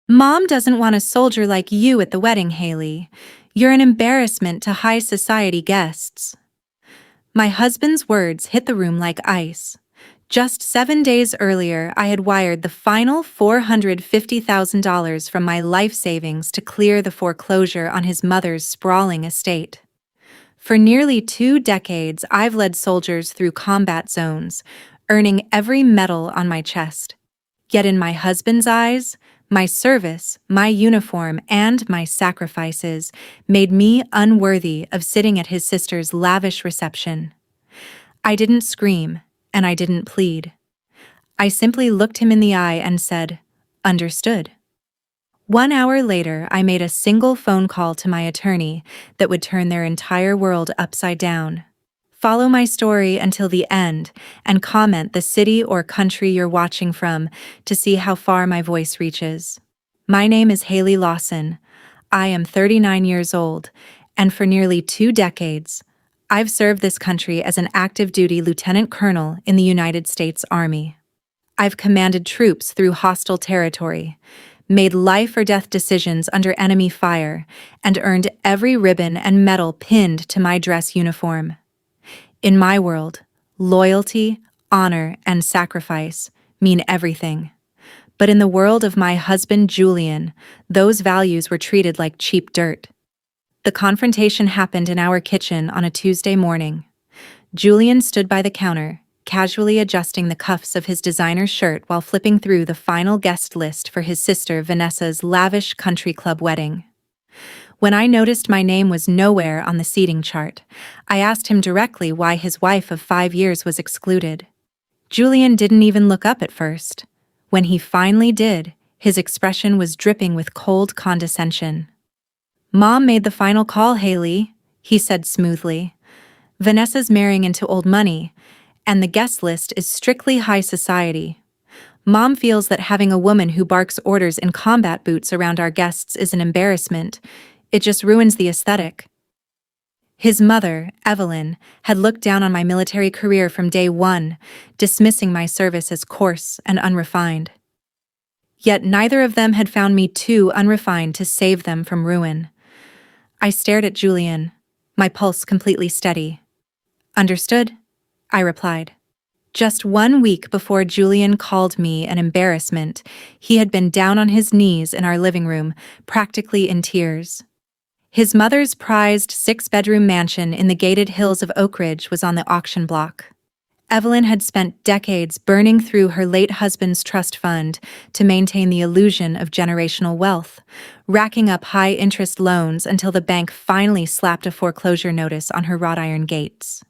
Mom doesn't want a soldier like you at the wedding, Haley. You're an embarrassment to high society guests. My husband's words hit the room like ice. Just 7 days earlier, I had wired the final $450,000 from my life savings to clear the foreclosure on his mother's sprawling estate. For nearly 2 decades, I've led soldiers through combat zones, earning every medal on my chest. Yet in my husband's eyes, my service, my uniform, and my sacrifices made me unworthy of sitting at his sister's lavish reception. I didn't scream, and I didn't plead. I simply looked him in the eye and said, "Understood." 1 hour later, I made a single phone call to my attorney that would turn their entire world upside down. Follow my story until the end and comment the city or country you're watching from to see how far my voice reaches. My name is Haley Lawson. I am 39 years old, and for nearly 2 decades, I've served this country as an active duty lieutenant colonel in the United States Army. I've commanded troops through hostile territory, made life or death decisions under enemy fire, and earned every ribbon and medal pinned to my dress uniform. In my world, loyalty, honor, and sacrifice mean everything. But in the world of my husband, Julian, those values were treated like cheap dirt. The confrontation happened in our kitchen on a Tuesday morning. Julian stood by the counter, casually adjusting the cuffs of his designer shirt while flipping through the final guest list for his sister Vanessa's lavish country club wedding. When I noticed my name was nowhere on the seating chart, I asked him directly why his wife of 5 years was excluded. Julian didn't even look up at first. When he finally did, his expression was dripping with cold condescension. "Mom made the final call, Haley," he said smoothly. "Vanessa's marrying into old money, and the guest list is strictly high society. Mom feels that having a woman who barks orders in combat boots around our guests is an embarrassment. It just ruins the aesthetic." His mother, Evelyn, had looked down on my military career from day one, dismissing my service as coarse and unrefined. Yet neither of them had found me too unrefined to save them from ruin. I stared at Julian, my pulse completely steady. "Understood," I replied. Just 1 week before Julian called me an embarrassment, he had been down on his knees in our living room, practically in tears. His mother's prized 6-bedroom mansion in the gated hills of Oak Ridge was on the auction block. Evelyn had spent decades burning through her late husband's trust fund to maintain the illusion of generational wealth, racking up high-interest loans until the bank finally slapped a foreclosure notice on her wrought iron gates.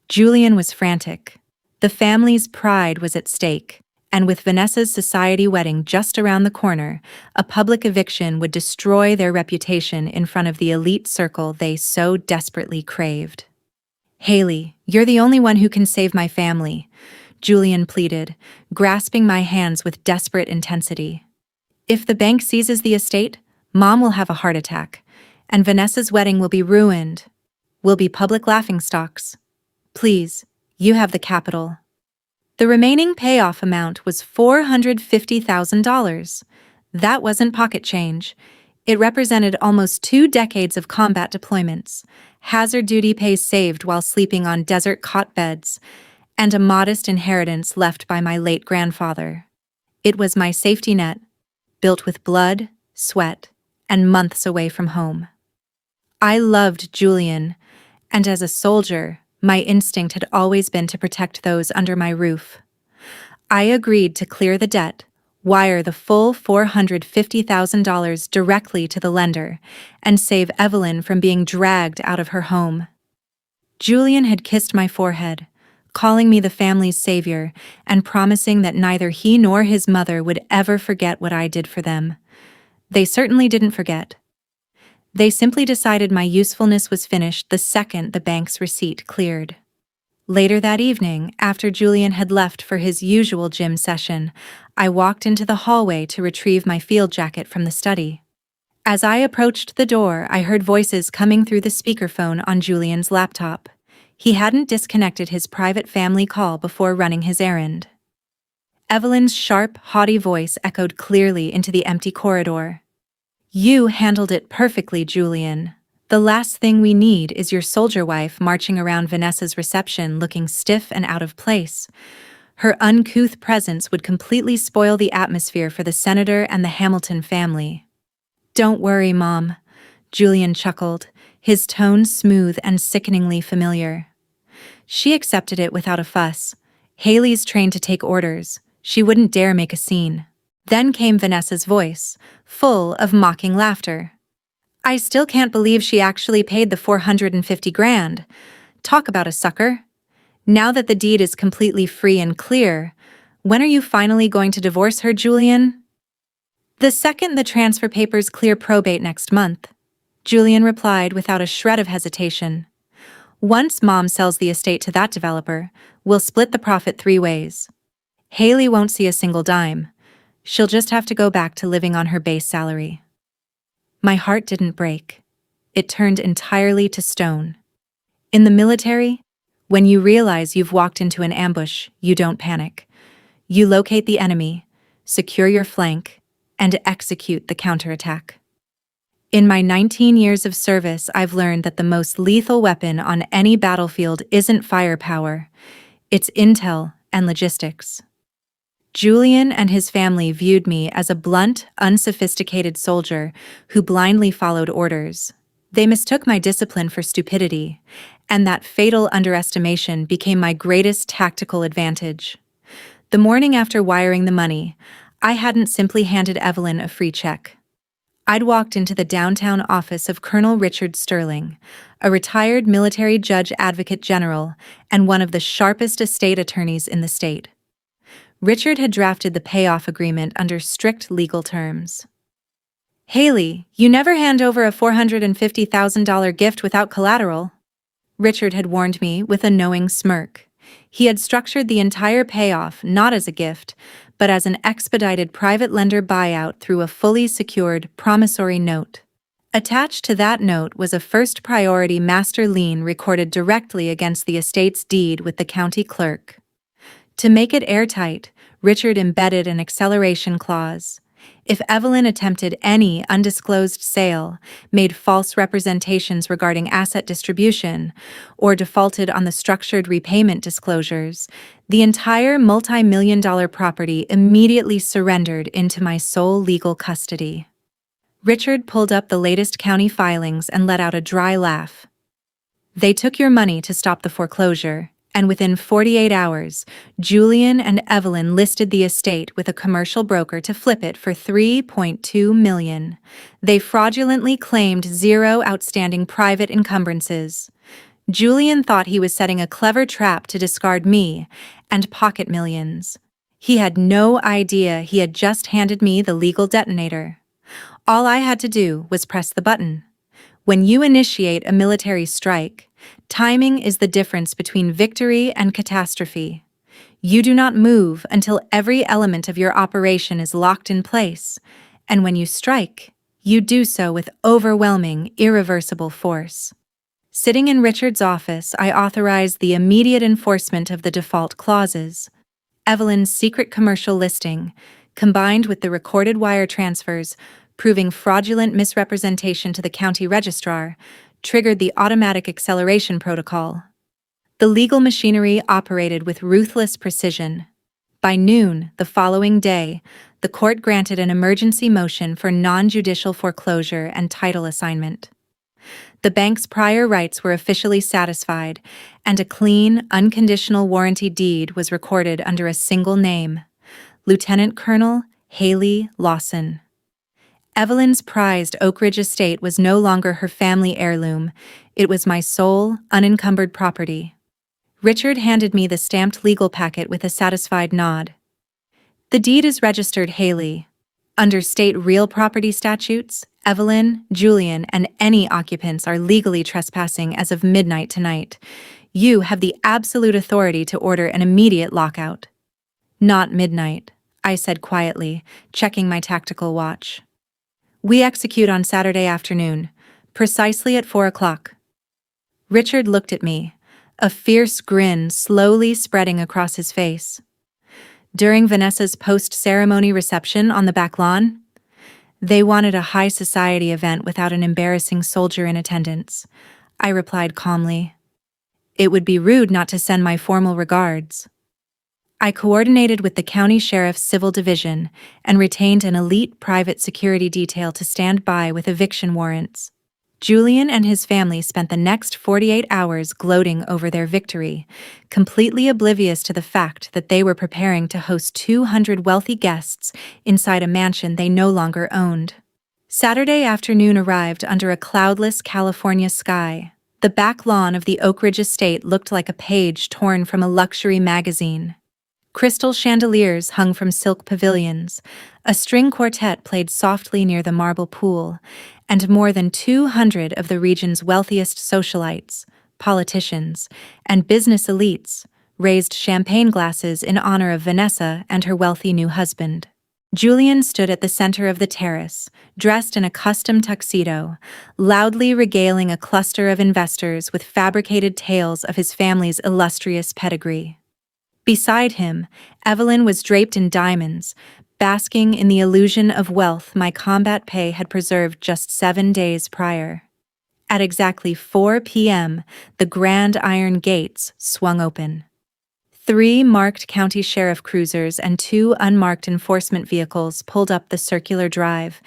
Julian was frantic. The family's pride was at stake, and with Vanessa's society wedding just around the corner, a public eviction would destroy their reputation in front of the elite circle they so desperately craved. "Haley, you're the only one who can save my family," Julian pleaded, grasping my hands with desperate intensity. "If the bank seizes the estate, Mom will have a heart attack, and Vanessa's wedding will be ruined. We'll be public laughingstocks. Please, you have the capital." The remaining payoff amount was $450,000. That wasn't pocket change. It represented almost 2 decades of combat deployments, hazard duty pay saved while sleeping on desert cot beds, and a modest inheritance left by my late grandfather. It was my safety net, built with blood, sweat, and months away from home. I loved Julian, and as a soldier, my instinct had always been to protect those under my roof. I agreed to clear the debt, wire the full $450,000 directly to the lender, and save Evelyn from being dragged out of her home. Julian had kissed my forehead, calling me the family's savior and promising that neither he nor his mother would ever forget what I did for them. They certainly didn't forget. They simply decided my usefulness was finished the second the bank's receipt cleared. Later that evening, after Julian had left for his usual gym session, I walked into the hallway to retrieve my field jacket from the study. As I approached the door, I heard voices coming through the speakerphone on Julian's laptop. He hadn't disconnected his private family call before running his errand. Evelyn's sharp, haughty voice echoed clearly into the empty corridor. "You handled it perfectly, Julian. The last thing we need is your soldier wife marching around Vanessa's reception looking stiff and out of place. Her uncouth presence would completely spoil the atmosphere for the senator and the Hamilton family." "Don't worry, Mom," Julian chuckled, his tone smooth and sickeningly familiar. "She accepted it without a fuss. Haley's trained to take orders. She wouldn't dare make a scene." Then came Vanessa's voice, full of mocking laughter. "I still can't believe she actually paid the 450 grand. Talk about a sucker. Now that the deed is completely free and clear, when are you finally going to divorce her, Julian?" "The second the transfer papers clear probate next month," Julian replied without a shred of hesitation. "Once Mom sells the estate to that developer, we'll split the profit 3 ways. Haley won't see a single dime. She'll just have to go back to living on her base salary." My heart didn't break. It turned entirely to stone. In the military, when you realize you've walked into an ambush, you don't panic. You locate the enemy, secure your flank, and execute the counterattack. In my 19 years of service, I've learned that the most lethal weapon on any battlefield isn't firepower, it's intel and logistics. Julian and his family viewed me as a blunt, unsophisticated soldier who blindly followed orders. They mistook my discipline for stupidity, and that fatal underestimation became my greatest tactical advantage. The morning after wiring the money, I hadn't simply handed Evelyn a free check. I'd walked into the downtown office of Colonel Richard Sterling, a retired military judge advocate general and one of the sharpest estate attorneys in the state. Richard had drafted the payoff agreement under strict legal terms. "Haley, you never hand over a $450,000 gift without collateral," Richard had warned me with a knowing smirk. He had structured the entire payoff not as a gift, but as an expedited private lender buyout through a fully secured promissory note. Attached to that note was a first priority master lien recorded directly against the estate's deed with the county clerk. To make it airtight, Richard embedded an acceleration clause. If Evelyn attempted any undisclosed sale, made false representations regarding asset distribution, or defaulted on the structured repayment disclosures, the entire multi-million-dollar property immediately surrendered into my sole legal custody. Richard pulled up the latest county filings and let out a dry laugh. "They took your money to stop the foreclosure, and within 48 hours, Julian and Evelyn listed the estate with a commercial broker to flip it for $3.2 million. They fraudulently claimed 0 outstanding private encumbrances. Julian thought he was setting a clever trap to discard me and pocket millions. He had no idea he had just handed me the legal detonator. All I had to do was press the button. When you initiate a military strike, timing is the difference between victory and catastrophe. You do not move until every element of your operation is locked in place, and when you strike, you do so with overwhelming, irreversible force." Sitting in Richard's office, I authorized the immediate enforcement of the default clauses. Evelyn's secret commercial listing, combined with the recorded wire transfers, proving fraudulent misrepresentation to the county registrar, triggered the automatic acceleration protocol. The legal machinery operated with ruthless precision. By noon the following day, the court granted an emergency motion for non-judicial foreclosure and title assignment. The bank's prior rights were officially satisfied, and a clean, unconditional warranty deed was recorded under a single name: Lieutenant Colonel Haley Lawson. Evelyn's prized Oak Ridge estate was no longer her family heirloom, it was my sole, unencumbered property. Richard handed me the stamped legal packet with a satisfied nod. "The deed is registered Haley. Under state real property statutes, Evelyn, Julian, and any occupants are legally trespassing as of midnight tonight. You have the absolute authority to order an immediate lockout." "Not midnight," I said quietly, checking my tactical watch. "We execute on Saturday afternoon, precisely at 4 o'clock. Richard looked at me, a fierce grin slowly spreading across his face. During Vanessa's post-ceremony reception on the back lawn, they wanted a high society event without an embarrassing soldier in attendance. I replied calmly. It would be rude not to send my formal regards. I coordinated with the county sheriff's civil division and retained an elite private security detail to stand by with eviction warrants. Julian and his family spent the next 48 hours gloating over their victory, completely oblivious to the fact that they were preparing to host 200 wealthy guests inside a mansion they no longer owned. Saturday afternoon arrived under a cloudless California sky. The back lawn of the Oak Ridge estate looked like a page torn from a luxury magazine. Crystal chandeliers hung from silk pavilions, a string quartet played softly near the marble pool, and more than 200 of the region's wealthiest socialites, politicians, and business elites raised champagne glasses in honor of Vanessa and her wealthy new husband. Julian stood at the center of the terrace, dressed in a custom tuxedo, loudly regaling a cluster of investors with fabricated tales of his family's illustrious pedigree. Beside him, Evelyn was draped in diamonds, basking in the illusion of wealth my combat pay had preserved just 7 days prior. At exactly 4 p.m., the grand iron gates swung open. 3 marked county sheriff cruisers and 2 unmarked enforcement vehicles pulled up the circular drive,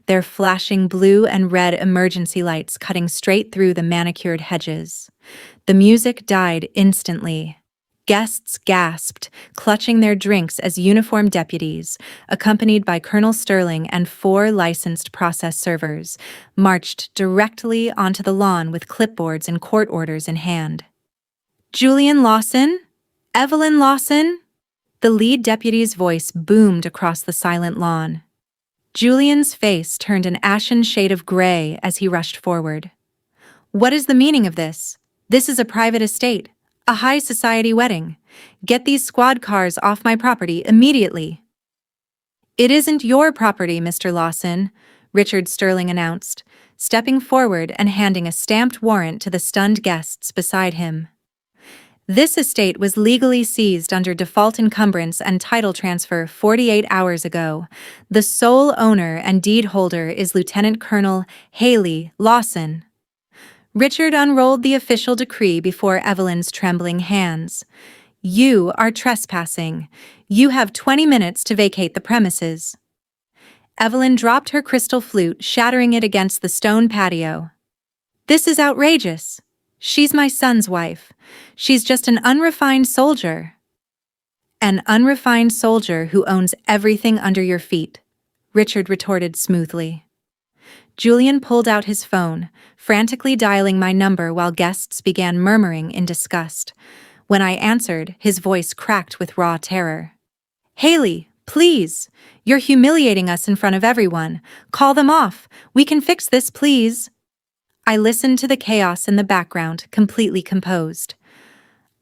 their flashing blue and red emergency lights cutting straight through the manicured hedges. The music died instantly. Guests gasped, clutching their drinks as uniformed deputies, accompanied by Colonel Sterling and 4 licensed process servers, marched directly onto the lawn with clipboards and court orders in hand. "Julian Lawson? Evelyn Lawson?" The lead deputy's voice boomed across the silent lawn. Julian's face turned an ashen shade of gray as he rushed forward. "What is the meaning of this? This is a private estate. A high society wedding. Get these squad cars off my property immediately." "It isn't your property, Mr. Lawson," Richard Sterling announced, stepping forward and handing a stamped warrant to the stunned guests beside him. "This estate was legally seized under default encumbrance and title transfer 48 hours ago. The sole owner and deed holder is Lieutenant Colonel Haley Lawson." Richard unrolled the official decree before Evelyn's trembling hands. "You are trespassing. You have 20 minutes to vacate the premises." Evelyn dropped her crystal flute, shattering it against the stone patio. "This is outrageous. She's my son's wife. She's just an unrefined soldier." "An unrefined soldier who owns everything under your feet," Richard retorted smoothly. Julian pulled out his phone, frantically dialing my number while guests began murmuring in disgust. When I answered, his voice cracked with raw terror. "Haley, please! You're humiliating us in front of everyone. Call them off. We can fix this, please." I listened to the chaos in the background, completely composed.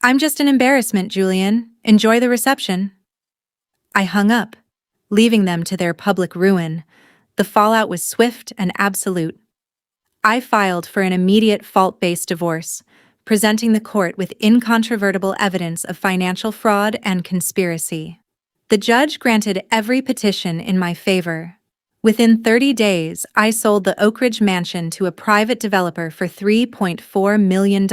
"I'm just an embarrassment, Julian. Enjoy the reception." I hung up, leaving them to their public ruin. The fallout was swift and absolute. I filed for an immediate fault-based divorce, presenting the court with incontrovertible evidence of financial fraud and conspiracy. The judge granted every petition in my favor. Within 30 days, I sold the Oak Ridge mansion to a private developer for $3.4 million,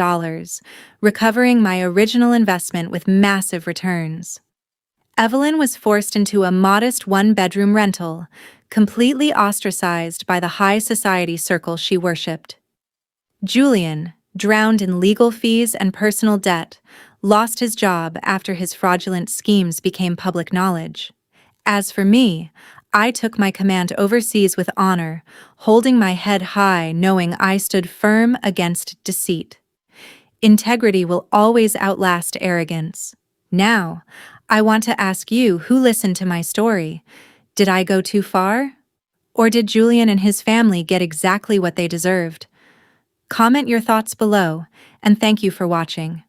recovering my original investment with massive returns. Evelyn was forced into a modest 1-bedroom rental, completely ostracized by the high society circle she worshipped. Julian, drowned in legal fees and personal debt, lost his job after his fraudulent schemes became public knowledge. As for me, I took my command overseas with honor, holding my head high knowing I stood firm against deceit. Integrity will always outlast arrogance. Now, I want to ask you who listened to my story. Did I go too far? Or did Julian and his family get exactly what they deserved? Comment your thoughts below, and thank you for watching.